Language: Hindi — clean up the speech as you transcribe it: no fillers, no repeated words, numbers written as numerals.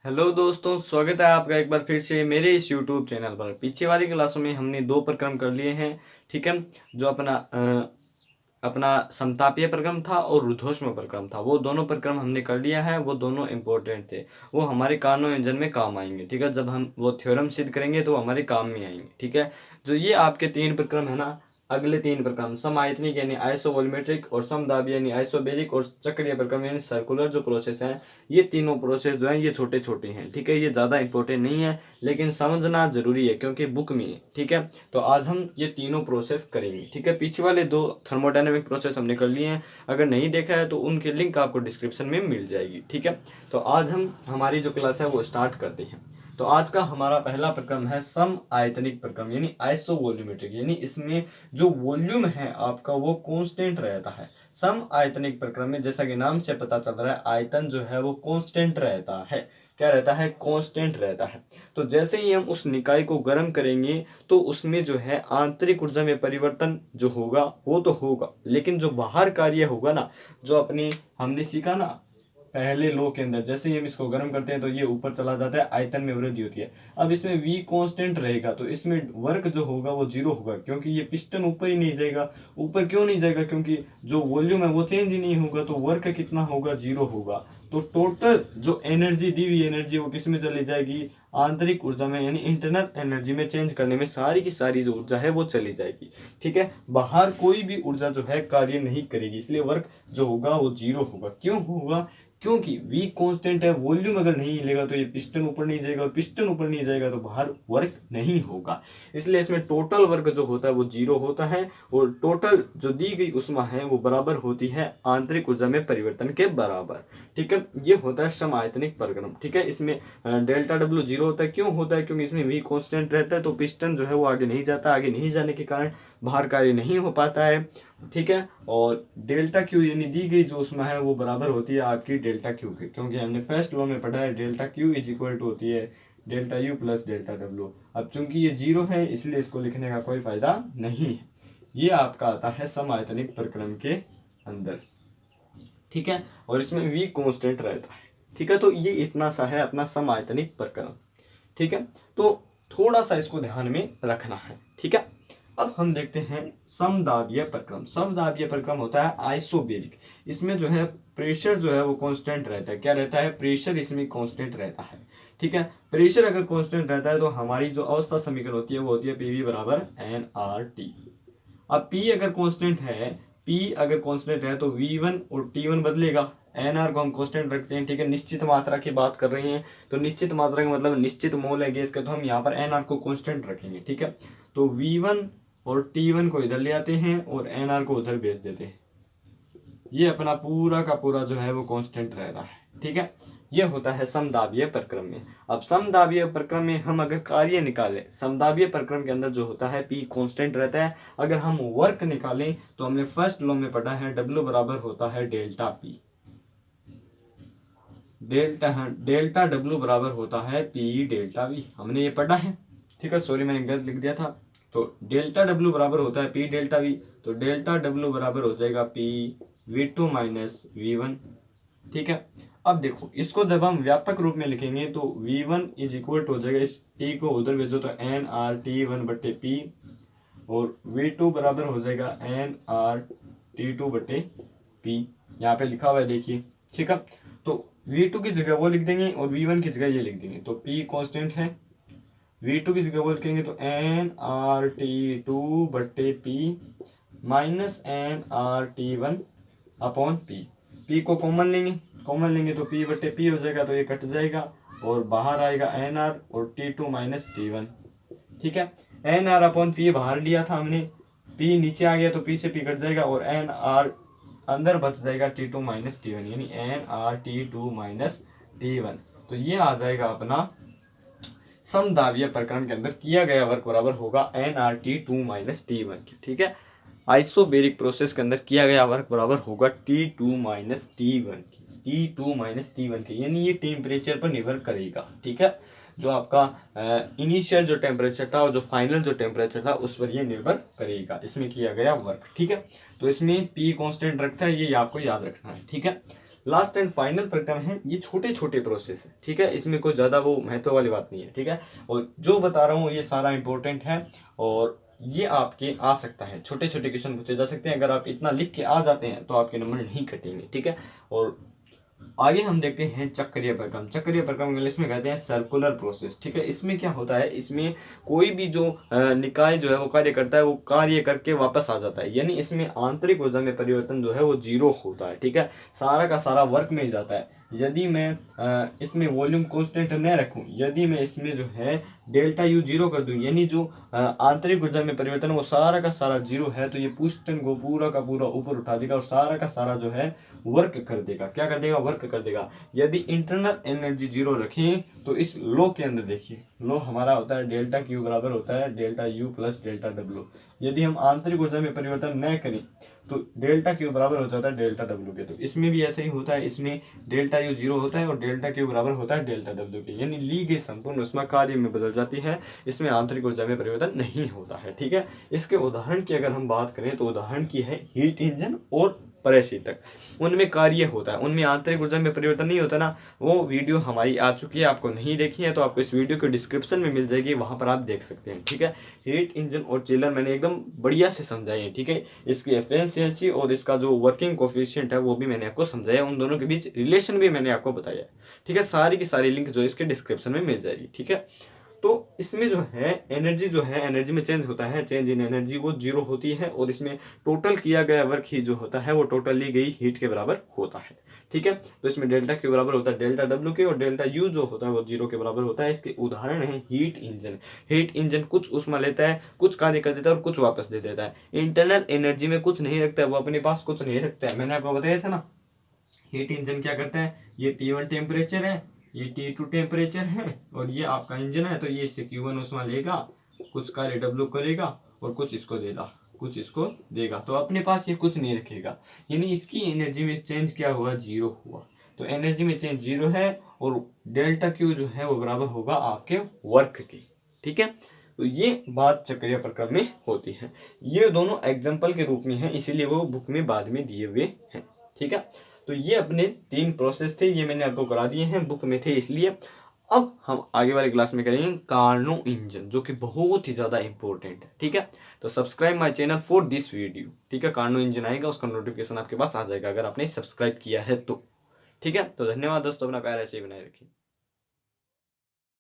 हेलो दोस्तों, स्वागत है आपका एक बार फिर से मेरे इस यूट्यूब चैनल पर। पीछे वाली क्लासों में हमने दो प्रक्रम कर लिए हैं। ठीक है। जो अपना समतापीय प्रक्रम था और रुद्धोष्म प्रक्रम था, वो दोनों प्रक्रम हमने कर लिया है। वो दोनों इंपॉर्टेंट थे, वो हमारे कानो इंजन में काम आएंगे। ठीक है, जब हम वो थ्योरम सिद्ध करेंगे तो हमारे काम में आएंगे। ठीक है। जो ये आपके तीन प्रक्रम है ना, अगले तीन प्रक्रम समआयतनिक यानी आइसोवोल्यूमेट्रिक, और समदाबी यानी आइसोबेरिक, और चक्रीय प्रक्रम यानी सर्कुलर जो प्रोसेस हैं, ये तीनों प्रोसेस जो हैं ये छोटे छोटे हैं। ठीक है, ये ज़्यादा इंपॉर्टेंट नहीं है लेकिन समझना जरूरी है क्योंकि बुक में है। ठीक है, तो आज हम ये तीनों प्रोसेस करेंगे। ठीक है, पीछे वाले दो थर्मोडायनेमिक प्रोसेस हमने कर लिए हैं। अगर नहीं देखा है तो उनके लिंक आपको डिस्क्रिप्शन में मिल जाएगी। ठीक है, तो आज हम हमारी जो क्लास है वो स्टार्ट करते हैं। तो आज का हमारा पहला प्रक्रम है सम आयतनिक प्रक्रम यानी आइसो वॉल्यूमेट्रिक, यानी इसमें जो वॉल्यूम है आपका वो कांस्टेंट रहता है। सम आयतनिक प्रक्रम में जैसा कि नाम से पता चल रहा है, आयतन जो है वो कांस्टेंट रहता है। क्या रहता है? कांस्टेंट रहता है। तो जैसे ही हम उस निकाय को गर्म करेंगे तो उसमें जो है आंतरिक ऊर्जा में परिवर्तन जो होगा वो तो होगा, लेकिन जो बाहर कार्य होगा ना, जो अपनी हमने सीखा ना पहले लो के अंदर, जैसे ही हम इसको गर्म करते हैं तो ये ऊपर चला जाता है, आयतन में वृद्धि होती है। अब इसमें v कांस्टेंट रहेगा तो इसमें वर्क जो होगा वो जीरो होगा, क्योंकि ये पिस्टन ऊपर ही नहीं जाएगा। ऊपर क्यों नहीं जाएगा? क्योंकि जो वॉल्यूम है वो चेंज ही नहीं होगा, तो वर्क कितना होगा? जीरो होगा। तो टोटल जो एनर्जी दी हुई एनर्जी वो किस में चली जाएगी? आंतरिक ऊर्जा में, यानी इंटरनल एनर्जी में चेंज करने में सारी की सारी जो ऊर्जा है वो चली जाएगी। ठीक है, बाहर कोई भी ऊर्जा जो है कार्य नहीं करेगी, इसलिए वर्क जो होगा वो जीरो होगा। क्यों होगा? क्योंकि v कांस्टेंट है। वॉल्यूम अगर नहीं हिलेगा तो ये पिस्टन ऊपर नहीं जाएगा, और पिस्टन ऊपर नहीं जाएगा तो बाहर वर्क नहीं होगा। इसलिए इसमें टोटल वर्क जो होता है वो जीरो होता है, और टोटल जो दी गई उष्मा है वो बराबर होती है आंतरिक ऊर्जा में परिवर्तन के बराबर। ठीक है, ये होता है समआयतनिक प्रक्रम। ठीक है, इसमें डेल्टा डब्ल्यू जीरो होता है। क्यों होता है? क्योंकि इसमें v कांस्टेंट रहता है, तो पिस्टन जो है वो आगे नहीं जाता। आगे नहीं जाने के कारण बाहर कार्य नहीं हो पाता है। ठीक है, और डेल्टा क्यू यानी दी गई जो ऊष्मा है वो बराबर होती है आपकी डेल्टा क्यू के, क्योंकि हमने फर्स्ट लॉ में पढ़ा है delta Q is equal to होती है delta U plus delta W. अब चूंकि ये जीरो है इसलिए इसको लिखने का कोई फायदा नहीं है। ये आपका आता है समआयतनिक प्रक्रम के अंदर। ठीक है, और इसमें v कांस्टेंट रहता है। ठीक है, तो ये इतना सा है अपना समआयतनिक प्रक्रम। ठीक है, तो थोड़ा सा इसको ध्यान में रखना है। ठीक है, अब हम देखते हैं समदाबीय प्रक्रम। समदाबीय प्रक्रम होता है आइसोबेरिक। इसमें जो है प्रेशर जो है वो कांस्टेंट रहता है। क्या रहता है? प्रेशर इसमें कांस्टेंट रहता है। ठीक है, प्रेशर अगर कांस्टेंट रहता है तो हमारी जो अवस्था समीकरण होती है वो होती है पीवी बराबर एन आर टी। अब P अगर कांस्टेंट है, P अगर कांस्टेंट है तो V1 और T1 बदलेगा। NR को हम कांस्टेंट रखते हैं। ठीक है, निश्चित मात्रा की बात कर रहे हैं, तो निश्चित मात्रा का मतलब निश्चित मोल है गैस का, तो हम यहाँ पर NR को कांस्टेंट रखेंगे। ठीक है, तो V1 और T1 को इधर ले आते हैं और NR को उधर भेज देते हैं। ये अपना पूरा का पूरा जो है वो कांस्टेंट रहता है। ठीक है, ये होता है समदाबीय प्रक्रम में। अब समदाबीय प्रक्रम में हम अगर कार्य निकालें, समदाबीय प्रक्रम के अंदर जो होता है P कांस्टेंट रहता है। अगर हम वर्क निकालें तो हमने फर्स्ट लॉ में पढ़ा है W बराबर होता है डेल्टा P। डेल्टा W बराबर होता है P डेल्टा V, हमने ये पढ़ा है। ठीक है, सॉरी मैंने गलत लिख दिया था। तो डेल्टा W बराबर होता है P डेल्टा V, तो डेल्टा W बराबर हो जाएगा P V2 माइनस V1। ठीक है, अब देखो इसको जब हम व्यापक रूप में लिखेंगे तो V1 इज इक्वल टू हो जाएगा, इस T को उधर भेजो तो एन आर टी वन बटे पी, और V2 बराबर हो जाएगा एन आर टी टू बटे पी। यहाँ पे लिखा हुआ है देखिए। ठीक है, तो V2 की जगह वो लिख देंगे और V1 की जगह ये लिख देंगे, तो P कांस्टेंट है। V2 की जगह वो लिखेंगे तो एन आर टी टू बटे P minus N R T one upon P. P को कॉमन लेंगे तो पी बटे पी हो जाएगा, तो ये कट जाएगा और बाहर आएगा एन आर और T two minus T one. ठीक है, एन आर अपॉन पी बाहर लिया था हमने, पी नीचे आ गया तो पी से पी कट जाएगा और एन आर अंदर बच जाएगा T two minus T one, यानी N R T two minus T one. तो ये आ जाएगा अपना समदाबीय प्रकरण के अंदर किया गया वर्क बराबर होगा N R T two minus T one की। ठीक है, आइसोबेरिक प्रोसेस के अंदर किया गया वर्क बराबर होगा T2 माइनस T1 की, T2 माइनस T1 की, यानी ये टेम्परेचर पर निर्भर करेगा। ठीक है, जो आपका इनिशियल जो टेम्परेचर था और जो फाइनल जो टेम्परेचर था उस पर ये निर्भर करेगा इसमें किया गया वर्क। ठीक है, तो इसमें P कांस्टेंट रखता है, ये आपको याद रखना है। ठीक है, लास्ट एंड फाइनल प्रक्रम है, ये छोटे छोटे प्रोसेस है, ठीक है, इसमें कोई ज़्यादा वो महत्व वाली बात नहीं है, ठीक है। और जो बता रहा हूँ ये सारा इंपॉर्टेंट है और ये आपके आ सकता है, छोटे छोटे क्वेश्चन पूछे जा सकते हैं। अगर आप इतना लिख के आ जाते हैं तो आपके नंबर नहीं कटेंगे, ठीक है। और आगे हम देखते हैं चक्रीय प्रक्रम। चक्रीय प्रक्रम इंग्लिश में कहते हैं सर्कुलर प्रोसेस, ठीक है। इसमें क्या होता है, इसमें कोई भी जो निकाय जो है वो कार्य करता है, वो कार्य करके वापस आ जाता है, यानी इसमें आंतरिक ऊर्जा में परिवर्तन जो है वो जीरो होता है, ठीक है। सारा का सारा वर्क में जाता है। यदि मैं इसमें वॉल्यूम कांस्टेंट न रखूं, यदि मैं इसमें जो है डेल्टा यू जीरो कर दूं, यानी जो आंतरिक ऊर्जा में परिवर्तन वो सारा का सारा जीरो है, तो ये पिस्टन को पूरा का पूरा ऊपर उठा देगा और सारा का सारा जो है वर्क कर देगा। क्या कर देगा, वर्क कर देगा। यदि इंटरनल एनर्जी जीरो रखें तो इस लो के अंदर देखिए, लो हमारा होता है डेल्टा क्यू बराबर होता है delta U plus delta W. यदि हम आंतरिक ऊर्जा में परिवर्तन न करें तो डेल्टा क्यू बराबर हो जाता है डेल्टा डब्ल्यू के। तो इसमें भी ऐसा ही होता है, इसमें डेल्टा यू जीरो होता है और डेल्टा क्यू बराबर होता है डेल्टा डब्ल्यू के, यानी ली गई संपूर्ण ऊष्मा कार्य में बदल जाती है, इसमें आंतरिक ऊर्जा में परिवर्तन नहीं होता है, ठीक है। इसके उदाहरण की अगर हम बात करें तो उदाहरण की है हीट इंजन और परिशीतक। उनमें कार्य होता है, उनमें आंतरिक ऊर्जा में परिवर्तन नहीं होता ना। वो वीडियो हमारी आ चुकी है, आपको नहीं देखी है तो आपको इस वीडियो के डिस्क्रिप्शन में मिल जाएगी, वहां पर आप देख सकते हैं, ठीक है। हीट इंजन और चिलर मैंने एकदम बढ़िया से समझाए हैं, ठीक है। इसकी एफिशिएंसी और इसका जो वर्किंग कोफिशिएंट है वो भी मैंने आपको समझाया, उन दोनों के बीच रिलेशन भी मैंने आपको बताया, ठीक है। सारी की सारी लिंक जो इसके डिस्क्रिप्शन में मिल जाएगी, ठीक है। तो इसमें जो है एनर्जी जो है, एनर्जी में चेंज होता है, चेंज इन एनर्जी वो जीरो होती है और इसमें टोटल किया गया वर्क ही जो होता है वो टोटल ली गई हीट के बराबर होता है, ठीक है। तो इसमें डेल्टा के बराबर होता है डेल्टा डब्ल्यू के और डेल्टा यू जो होता है वो जीरो के बराबर होता है। इसके उदाहरण है हीट इंजन। हीट इंजन कुछ ऊष्मा लेता है, कुछ कार्य कर देता है और कुछ वापस दे देता है। इंटरनल एनर्जी में कुछ नहीं रखता है, वो अपने पास कुछ नहीं रखता है। मैंने आपको बताया था ना, हीट इंजन क्या करता है, ये T1 टेम्परेचर है, ये T2 टेम्परेचर है और ये आपका इंजन है, तो ये इससे Q1 ऊष्मा लेगा, कुछ कार्य W करेगा और कुछ इसको देगा, कुछ इसको देगा, तो अपने पास ये कुछ नहीं रखेगा, यानी इसकी एनर्जी में चेंज क्या हुआ, जीरो हुआ। तो एनर्जी में चेंज जीरो है और डेल्टा क्यू जो है वो बराबर होगा आपके वर्क के, ठीक है। तो ये बात चक्रीय प्रक्रम में होती है। ये दोनों एग्जाम्पल के रूप में है, इसीलिए वो बुक में बाद में दिए हुए हैं, ठीक है। तो ये अपने 3 प्रोसेस थे, ये मैंने आपको करा दिए हैं, बुक में थे इसलिए। अब हम आगे वाली क्लास में करेंगे कार्नो इंजन, जो कि बहुत ही ज़्यादा इंपॉर्टेंट है, ठीक है। तो subscribe my channel for this video, ठीक है। कार्नो इंजन आएगा, उसका नोटिफिकेशन आपके पास आ जाएगा अगर आपने सब्सक्राइब किया है तो, ठीक है। तो धन्यवाद दोस्तों, अपना प्यार ऐसे ही बनाए रखिए।